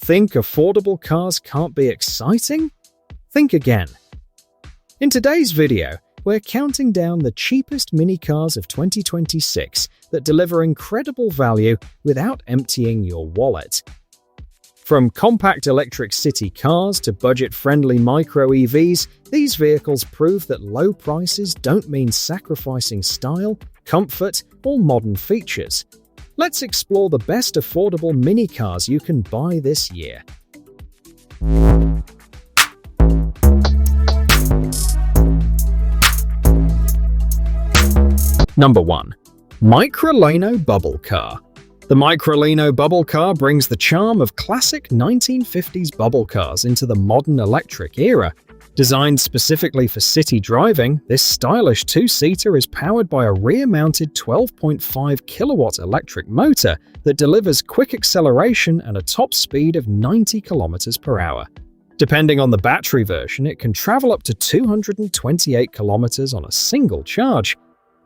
Think affordable cars can't be exciting? Think again. In today's video, we're counting down the cheapest mini cars of 2026 that deliver incredible value without emptying your wallet. From compact electric city cars to budget-friendly micro-EVs, these vehicles prove that low prices don't mean sacrificing style, comfort, or modern features. Let's explore the best affordable mini cars you can buy this year. Number 1. Microlino Bubble Car. The Microlino Bubble Car brings the charm of classic 1950s bubble cars into the modern electric era. Designed specifically for city driving, this stylish two-seater is powered by a rear-mounted 12.5 kilowatt electric motor that delivers quick acceleration and a top speed of 90 kilometers per hour. Depending on the battery version, it can travel up to 228 kilometers on a single charge.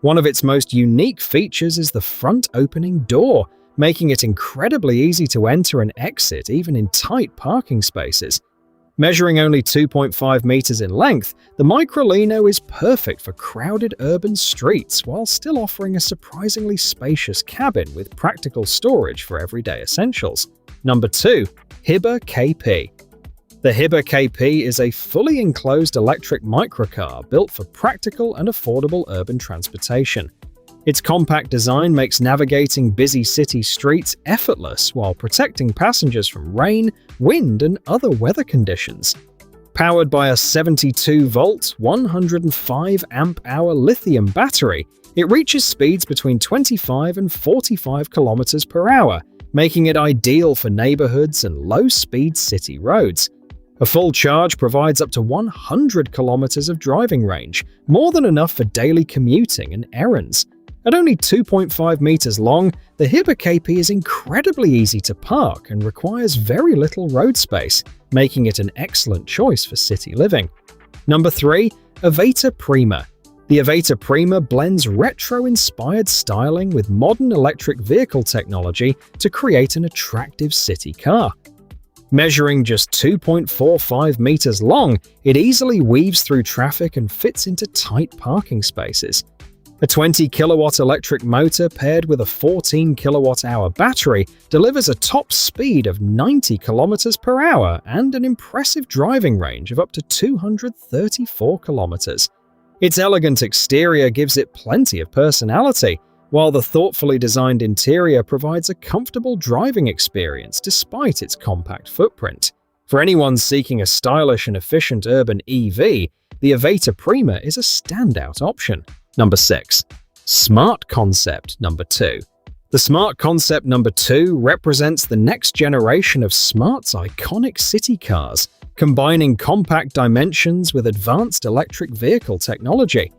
One of its most unique features is the front opening door, making it incredibly easy to enter and exit even in tight parking spaces. Measuring only 2.5 meters in length, the Microlino is perfect for crowded urban streets while still offering a surprisingly spacious cabin with practical storage for everyday essentials. Number 2. Hiba KP. The Hiba KP is a fully enclosed electric microcar built for practical and affordable urban transportation. Its compact design makes navigating busy city streets effortless while protecting passengers from rain, wind, and other weather conditions. Powered by a 72-volt, 105-amp-hour lithium battery, it reaches speeds between 25 and 45 kilometers per hour, making it ideal for neighborhoods and low-speed city roads. A full charge provides up to 100 kilometers of driving range, more than enough for daily commuting and errands. At only 2.5 meters long, the Hiba KP is incredibly easy to park and requires very little road space, making it an excellent choice for city living. Number 3. Avata Prima. The Avata Prima blends retro-inspired styling with modern electric vehicle technology to create an attractive city car. Measuring just 2.45 meters long, it easily weaves through traffic and fits into tight parking spaces. A 20-kilowatt electric motor paired with a 14-kilowatt-hour battery delivers a top speed of 90 kilometers per hour and an impressive driving range of up to 234 kilometers. Its elegant exterior gives it plenty of personality, while the thoughtfully designed interior provides a comfortable driving experience despite its compact footprint. For anyone seeking a stylish and efficient urban EV, the Avata Prima is a standout option. Number 6. Smart Concept Number 2. The Smart Concept Number 2 represents the next generation of Smart's iconic city cars, combining compact dimensions with advanced electric vehicle technology.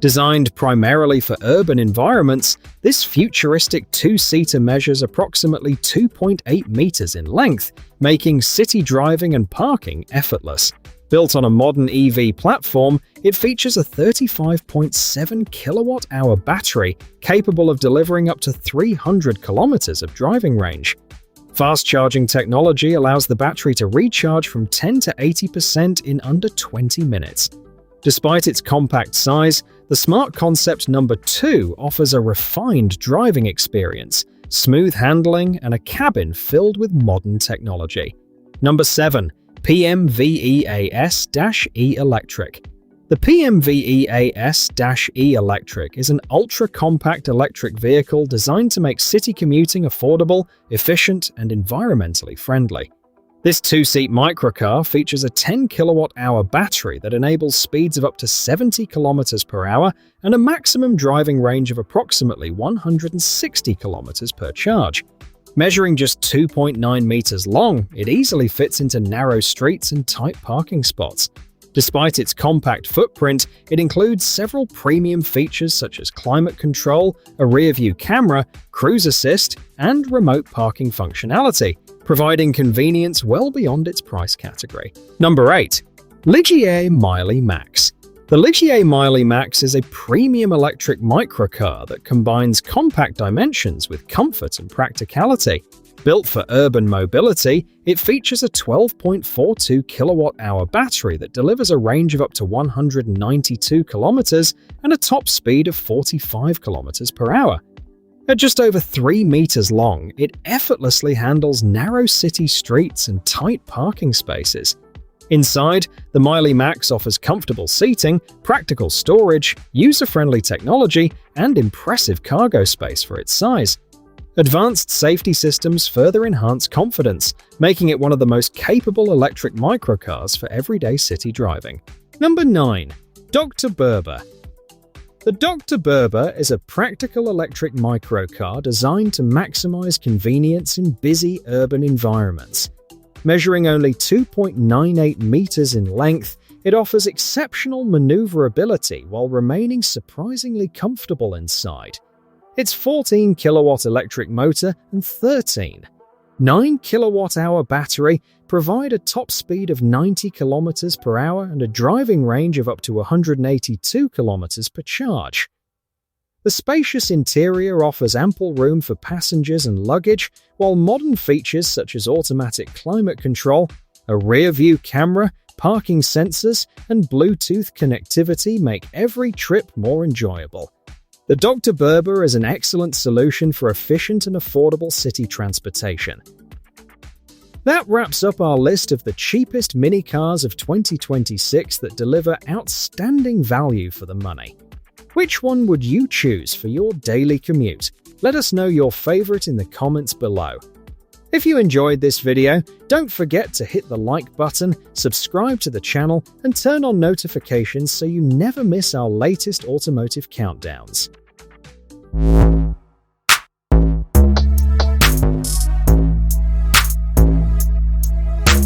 Designed primarily for urban environments, this futuristic two-seater measures approximately 2.8 meters in length, making city driving and parking effortless. Built on a modern EV platform, it features a 35.7 kilowatt-hour battery capable of delivering up to 300 kilometers of driving range. Fast charging technology allows the battery to recharge from 10 to 80% in under 20 minutes. Despite its compact size, the Smart Concept Number 2 offers a refined driving experience, smooth handling, and a cabin filled with modern technology. Number 7. PMVEAS-E Electric. The PMVEAS-E Electric is an ultra-compact electric vehicle designed to make city commuting affordable, efficient, and environmentally friendly. This two-seat microcar features a 10 kilowatt-hour battery that enables speeds of up to 70 kilometers per hour and a maximum driving range of approximately 160 kilometers per charge. Measuring just 2.9 meters long, it easily fits into narrow streets and tight parking spots. Despite its compact footprint, it includes several premium features such as climate control, a rear-view camera, cruise assist, and remote parking functionality, providing convenience well beyond its price category. Number 8. Ligier Mili Max. The Ligier Mili Max is a premium electric microcar that combines compact dimensions with comfort and practicality. Built for urban mobility, it features a 12.42 kilowatt-hour battery that delivers a range of up to 192 kilometers and a top speed of 45 kilometers per hour. At just over 3 meters long, it effortlessly handles narrow city streets and tight parking spaces. Inside, the Mili Max offers comfortable seating, practical storage, user-friendly technology, and impressive cargo space for its size. Advanced safety systems further enhance confidence, making it one of the most capable electric microcars for everyday city driving. Number 9. Dr. Berber. The Dr. Berber is a practical electric microcar designed to maximize convenience in busy urban environments. Measuring only 2.98 meters in length, it offers exceptional maneuverability while remaining surprisingly comfortable inside. Its 14 kilowatt electric motor and 9 kilowatt-hour battery provide a top speed of 90 kilometers per hour and a driving range of up to 182 kilometers per charge. The spacious interior offers ample room for passengers and luggage, while modern features such as automatic climate control, a rear-view camera, parking sensors, and Bluetooth connectivity make every trip more enjoyable. The Dr. Berber is an excellent solution for efficient and affordable city transportation. That wraps up our list of the cheapest minicars of 2026 that deliver outstanding value for the money. Which one would you choose for your daily commute? Let us know your favorite in the comments below. If you enjoyed this video, don't forget to hit the like button, subscribe to the channel, and turn on notifications so you never miss our latest automotive countdowns.